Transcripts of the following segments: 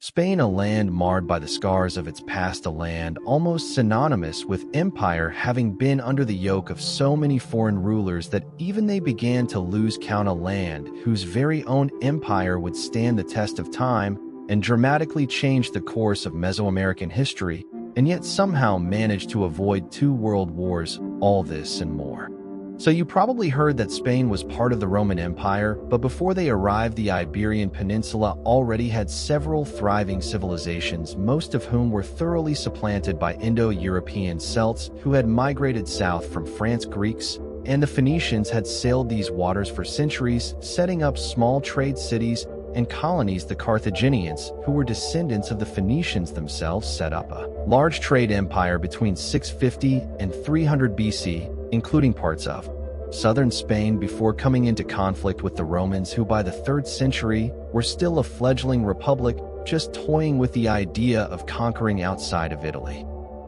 Spain, a land marred by the scars of its past, a land almost synonymous with empire, having been under the yoke of so many foreign rulers that even they began to lose count, a land whose very own empire would stand the test of time and dramatically change the course of Mesoamerican history, and yet somehow managed to avoid 2 world wars, all this and more. So you probably heard that Spain was part of the Roman Empire, but before they arrived, the Iberian Peninsula already had several thriving civilizations, most of whom were thoroughly supplanted by Indo-European Celts who had migrated south from France. Greeks and the Phoenicians had sailed these waters for centuries, setting up small trade cities and colonies. The Carthaginians, who were descendants of the Phoenicians themselves, set up a large trade empire between 650 and 300 BC, including parts of southern Spain, before coming into conflict with the Romans, who by the 3rd century were still a fledgling republic, just toying with the idea of conquering outside of Italy.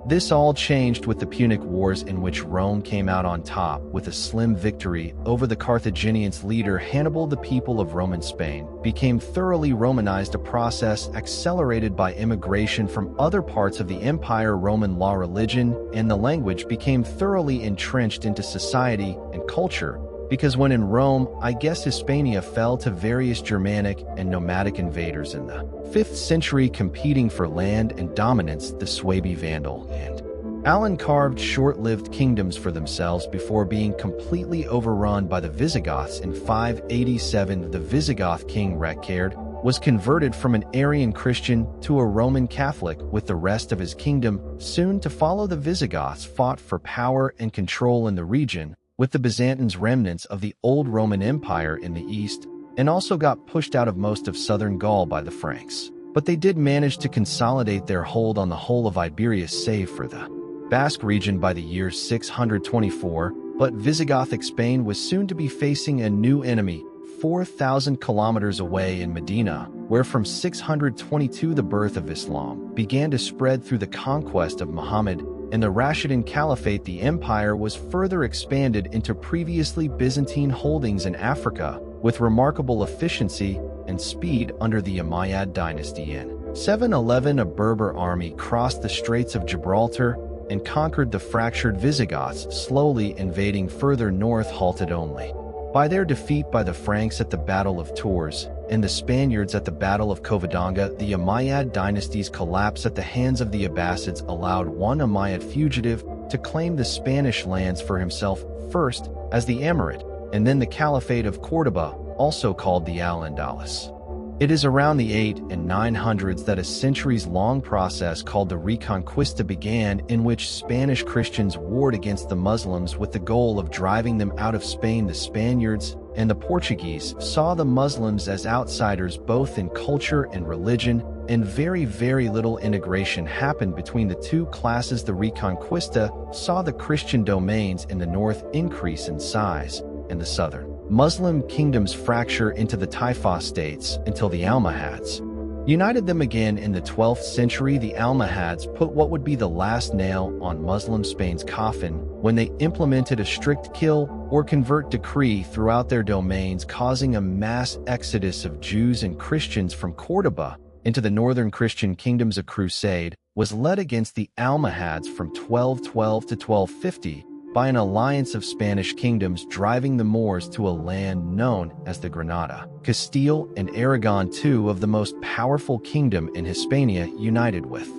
This all changed with the Punic Wars, in which Rome came out on top with a slim victory over the Carthaginians' leader Hannibal. The people of Roman Spain became thoroughly Romanized, a process accelerated by immigration from other parts of the empire. Roman law, religion, and the language became thoroughly entrenched into society and culture, because when in Rome, I guess Hispania fell to various Germanic and nomadic invaders in the 5th century, competing for land and dominance. The Suebi, Vandal, and Alan carved short-lived kingdoms for themselves before being completely overrun by the Visigoths in 587. The Visigoth king Reconquista was converted from an Arian Christian to a Roman Catholic, with the rest of his kingdom soon to follow. The Visigoths fought for power and control in the region, with the Byzantines, remnants of the old Roman Empire, in the east, and also got pushed out of most of southern Gaul by the Franks. But they did manage to consolidate their hold on the whole of Iberia, save for the Basque region, by the year 624. But Visigothic Spain was soon to be facing a new enemy, 4,000 kilometers away in Medina, where from 622 the birth of Islam began to spread through the conquest of Muhammad and the Rashidun Caliphate. The empire was further expanded into previously Byzantine holdings in Africa with remarkable efficiency and speed under the Umayyad dynasty. In 711, a Berber army crossed the Straits of Gibraltar and conquered the fractured Visigoths, slowly invading further north, halted only by their defeat by the Franks at the Battle of Tours and the Spaniards at the Battle of Covadonga. The Umayyad dynasty's collapse at the hands of the Abbasids allowed one Umayyad fugitive to claim the Spanish lands for himself, first as the Emirate, and then the Caliphate of Córdoba, also called the Al-Andalus. It is around the 800s and 900s that a centuries-long process called the Reconquista began, in which Spanish Christians warred against the Muslims with the goal of driving them out of Spain. The Spaniards and the Portuguese saw the Muslims as outsiders both in culture and religion, and very, very little integration happened between the two classes. The Reconquista saw the Christian domains in the north increase in size, and the southern Muslim kingdoms fracture into the Taifa states until the Almohads united them again. In the 12th century, the Almohads put what would be the last nail on Muslim Spain's coffin when they implemented a strict kill or convert decree throughout their domains, causing a mass exodus of Jews and Christians from Córdoba into the northern Christian kingdoms. A crusade was led against the Almohads from 1212 to 1250 by an alliance of Spanish kingdoms, driving the Moors to a land known as the Granada. Castile and Aragon, two of the most powerful kingdom in Hispania, united with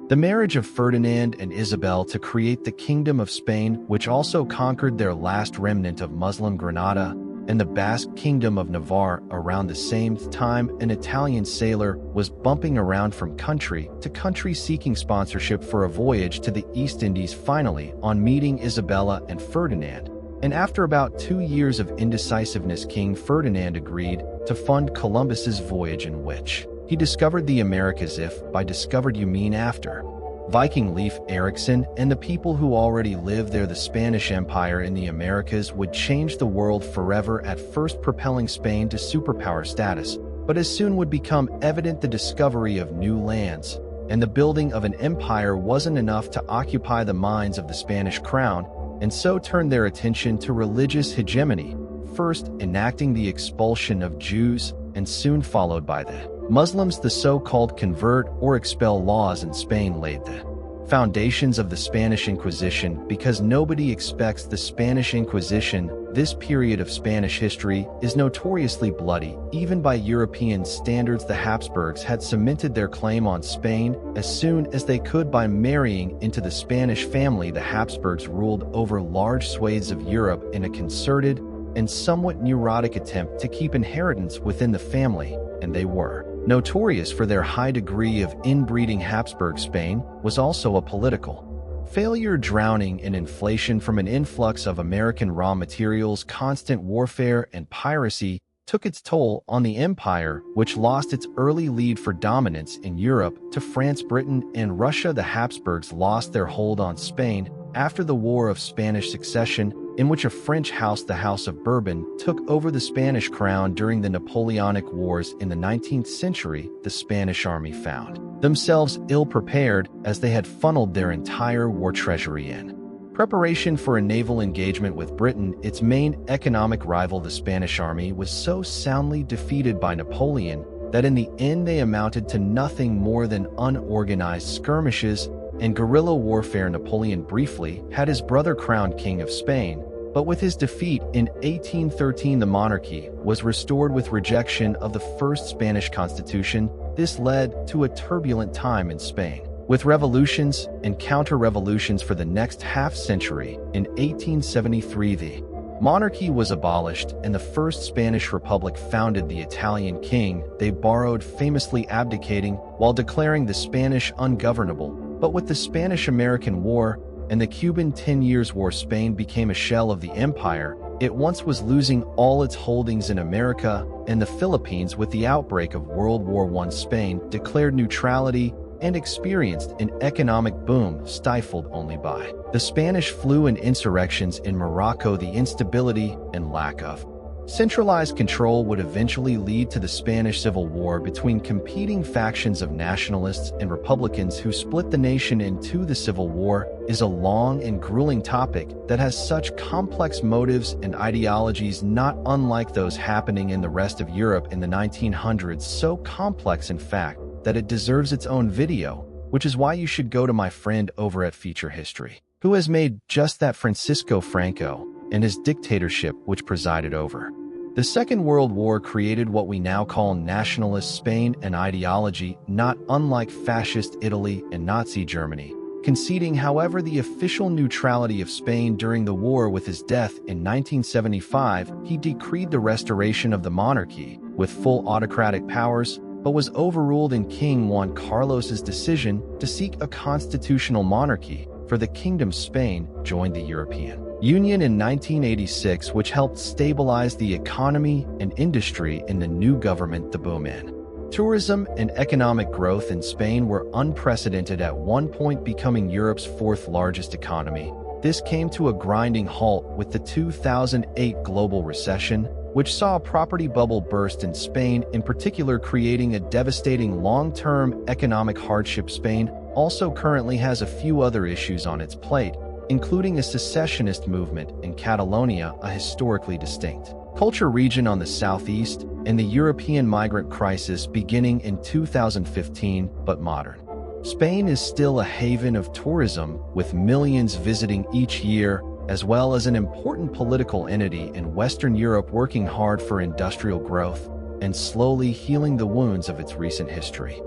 the marriage of Ferdinand and Isabel to create the Kingdom of Spain, which also conquered their last remnant of Muslim Granada and the Basque Kingdom of Navarre. Around the same time, an Italian sailor was bumping around from country to country seeking sponsorship for a voyage to the East Indies. Finally, on meeting Isabella and Ferdinand, and after about 2 years of indecisiveness, King Ferdinand agreed to fund Columbus's voyage, in which he discovered the Americas. If by discovered you mean after Viking Leif Erikson and the people who already lived there, the Spanish Empire in the Americas would change the world forever, at first propelling Spain to superpower status, but as soon would become evident the discovery of new lands and the building of an empire wasn't enough to occupy the minds of the Spanish crown, and so turned their attention to religious hegemony, first enacting the expulsion of Jews and soon followed by the Muslims, the so-called convert or expel laws in Spain laid the foundations of the Spanish Inquisition. Because nobody expects the Spanish Inquisition, this period of Spanish history is notoriously bloody. Even by European standards, the Habsburgs had cemented their claim on Spain as soon as they could by marrying into the Spanish family. The Habsburgs ruled over large swathes of Europe in a concerted and somewhat neurotic attempt to keep inheritance within the family, and they were notorious for their high degree of inbreeding. Habsburg Spain was also a political failure, drowning in inflation from an influx of American raw materials. Constant warfare and piracy took its toll on the empire, which lost its early lead for dominance in Europe to France, Britain, and Russia. The Habsburgs lost their hold on Spain after the War of Spanish Succession, in which a French house, the House of Bourbon, took over the Spanish crown. During the Napoleonic Wars in the 19th century, the Spanish army found themselves ill-prepared, as they had funneled their entire war treasury in preparation for a naval engagement with Britain, its main economic rival. The Spanish army was so soundly defeated by Napoleon that in the end they amounted to nothing more than unorganized skirmishes and guerrilla warfare. Napoleon briefly had his brother crowned King of Spain, but with his defeat in 1813 the monarchy was restored with rejection of the first Spanish constitution. This led to a turbulent time in Spain, with revolutions and counter-revolutions for the next half-century. In 1873 the monarchy was abolished and the First Spanish Republic founded. The Italian king they borrowed, famously abdicating while declaring the Spanish ungovernable. But with the Spanish-American War and the Cuban 10 Years' War, Spain became a shell of the empire it once was, losing all its holdings in America and the Philippines. With the outbreak of World War I, Spain declared neutrality and experienced an economic boom stifled only by the Spanish flu and insurrections in Morocco. The instability and lack of centralized control would eventually lead to the Spanish Civil War between competing factions of nationalists and Republicans who split the nation in two. The Civil War is a long and grueling topic that has such complex motives and ideologies, not unlike those happening in the rest of Europe in the 1900s. So complex, in fact, that it deserves its own video, which is why you should go to my friend over at Feature History, who has made just that, Francisco Franco, and his dictatorship, which presided over the Second World War, created what we now call nationalist Spain, an ideology not unlike fascist Italy and Nazi Germany, conceding, however, the official neutrality of Spain during the war. With his death in 1975, he decreed the restoration of the monarchy with full autocratic powers, but was overruled in King Juan Carlos's decision to seek a constitutional monarchy for the Kingdom. Spain joined the European Union in 1986, which helped stabilize the economy and industry in the new government. The boom in tourism and economic growth in Spain were unprecedented, at one point becoming Europe's fourth largest economy. This came to a grinding halt with the 2008 global recession, which saw a property bubble burst in Spain, in particular creating a devastating long-term economic hardship. Spain also currently has a few other issues on its plate, including a secessionist movement in Catalonia, a historically distinct culture region on the southeast, and the European migrant crisis beginning in 2015, but modern. Spain is still a haven of tourism, with millions visiting each year, as well as an important political entity in Western Europe working hard for industrial growth and slowly healing the wounds of its recent history.